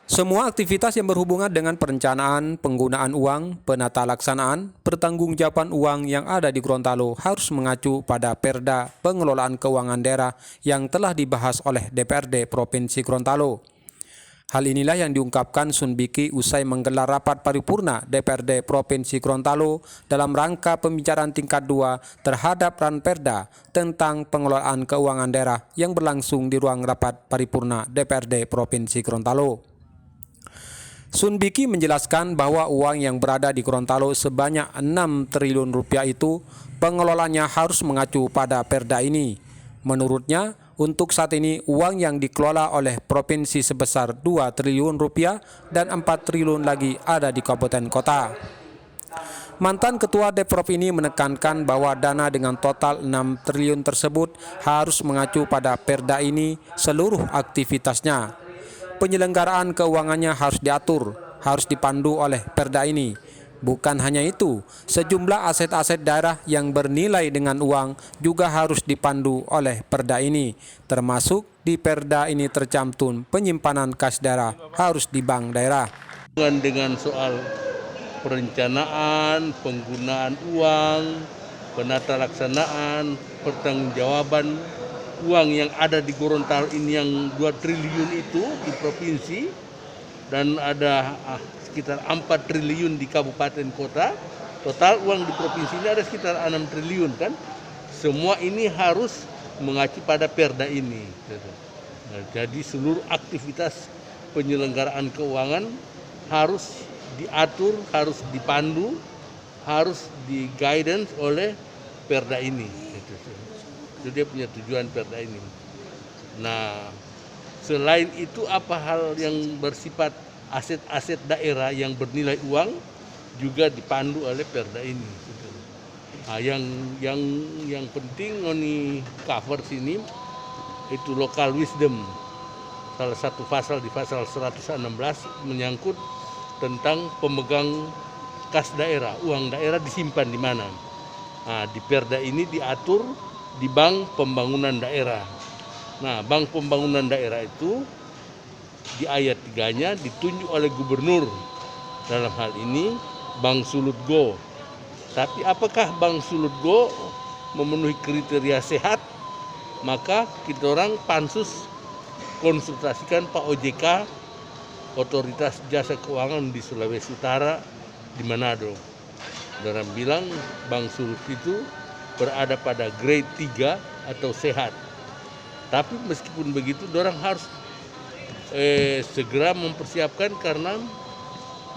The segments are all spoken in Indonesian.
Semua aktivitas yang berhubungan dengan perencanaan, penggunaan uang, penata laksanaan, pertanggungjawaban uang yang ada di Gorontalo harus mengacu pada Perda Pengelolaan Keuangan Daerah yang telah dibahas oleh DPRD Provinsi Gorontalo. Hal inilah yang diungkapkan Sun Biki usai menggelar rapat paripurna DPRD Provinsi Gorontalo dalam rangka pembicaraan tingkat 2 terhadap Ranperda tentang pengelolaan keuangan daerah yang berlangsung di ruang rapat paripurna DPRD Provinsi Gorontalo. Sun Biki menjelaskan bahwa uang yang berada di Gorontalo sebanyak 6 triliun rupiah itu pengelolanya harus mengacu pada Perda ini. Menurutnya, untuk saat ini uang yang dikelola oleh provinsi sebesar 2 triliun rupiah dan 4 triliun lagi ada di kabupaten kota. Mantan Ketua Deprov ini menekankan bahwa dana dengan total 6 triliun tersebut harus mengacu pada Perda ini seluruh aktivitasnya. Penyelenggaraan keuangannya harus diatur, harus dipandu oleh Perda ini. Bukan hanya itu, sejumlah aset-aset daerah yang bernilai dengan uang juga harus dipandu oleh Perda ini. Termasuk di Perda ini tercantum penyimpanan kas daerah harus di bank daerah. Dengan soal perencanaan, penggunaan uang, penata laksanaan, pertanggungjawaban uang yang ada di Gorontalo ini yang 2 triliun itu di provinsi dan ada sekitar 4 triliun di kabupaten kota. Total uang di provinsi ini ada sekitar 6 triliun kan. Semua ini harus mengacu pada Perda ini. Nah, jadi seluruh aktivitas penyelenggaraan keuangan harus diatur, harus dipandu, harus di-guidance oleh Perda ini. Itu dia punya tujuan Perda ini. Nah, selain itu apa hal yang bersifat aset-aset daerah yang bernilai uang juga dipandu oleh Perda ini. Nah, yang penting ini cover sini itu local wisdom. Salah satu pasal di pasal 116 menyangkut tentang pemegang kas daerah, uang daerah disimpan di mana. Nah, di Perda ini diatur di Bank Pembangunan Daerah. Nah, Bank Pembangunan Daerah itu di ayat 3-nya ditunjuk oleh gubernur. Dalam hal ini Bank Sulutgo. Tapi apakah Bank Sulutgo memenuhi kriteria sehat? Maka kita orang pansus konsultasikan Pak OJK, Otoritas Jasa Keuangan di Sulawesi Utara, di Manado. Dan bilang Bank Sulut itu berada pada grade 3 atau sehat. Tapi meskipun begitu, dorang harus segera mempersiapkan karena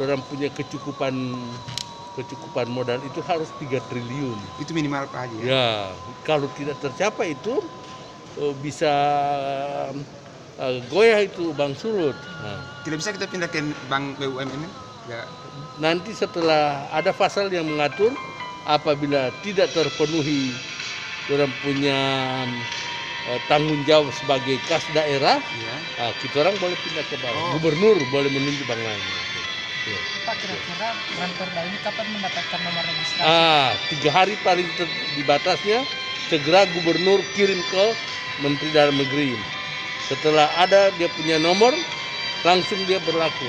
dorang punya kecukupan modal itu harus 3 triliun. Itu minimal Pak Haji ya? Ya, kalau tidak tercapai itu bisa goyah itu Bank Sulut. Nah, Tidak bisa kita pindah ke bank BUMN? Ya. nanti setelah ada pasal yang mengatur apabila tidak terpenuhi orang punya tanggung jawab sebagai kas daerah, Ya. kita orang boleh pindah ke bank. Gubernur boleh menunjuk bank lain. Ya. Pak, kira-kira Ranperda ini kapan mendapatkan nomor registrasi? 3 hari paling di batasnya, segera gubernur kirim ke Menteri Dalam Negeri. Setelah ada dia punya nomor, langsung dia berlaku.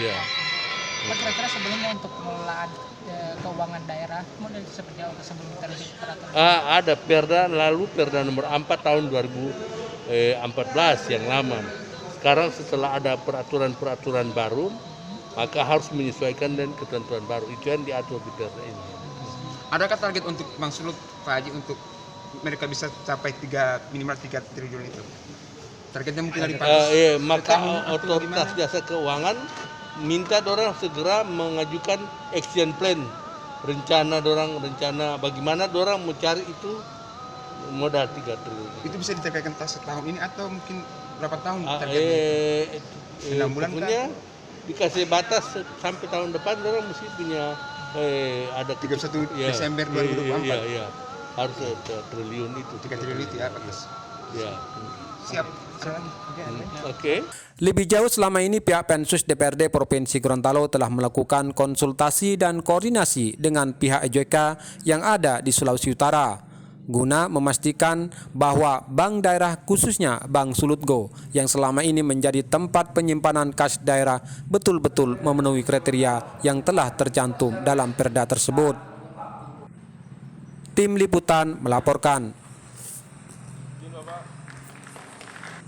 Ya. Pak, kira-kira sebelumnya untuk pengelolaan keuangan daerah model seperti apa sebelum terbit peraturan? Ada Perda, lalu Perda nomor 4 tahun 2014 yang lama. Sekarang setelah ada peraturan-peraturan baru, maka harus menyesuaikan dengan ketentuan baru. Itu yang diatur di Perda ini. Adakah target untuk Bank Sulut Pak Haji untuk mereka bisa capai minimal 3 triliun itu? Targetnya mungkin dari Maka Otoritas Jasa Keuangan minta dorang segera mengajukan action plan, rencana bagaimana dorang mencari itu modal 3 triliun. Itu bisa dicapai setahun ini atau mungkin berapa tahun targetnya? 6 bulan pokoknya dikasih batas sampai tahun depan dorang mesti punya ada 31 Desember 2024. Iya. Harus 3 triliun itu. 3 triliun itu ya Pak Gus. Ya. Siap. Oke. Lebih jauh selama ini pihak Pensus DPRD Provinsi Gorontalo telah melakukan konsultasi dan koordinasi dengan pihak EJK yang ada di Sulawesi Utara. guna memastikan bahwa bank daerah khususnya Bank Sulutgo yang selama ini menjadi tempat penyimpanan kas daerah betul-betul memenuhi kriteria yang telah tercantum dalam perda tersebut. Tim Liputan melaporkan.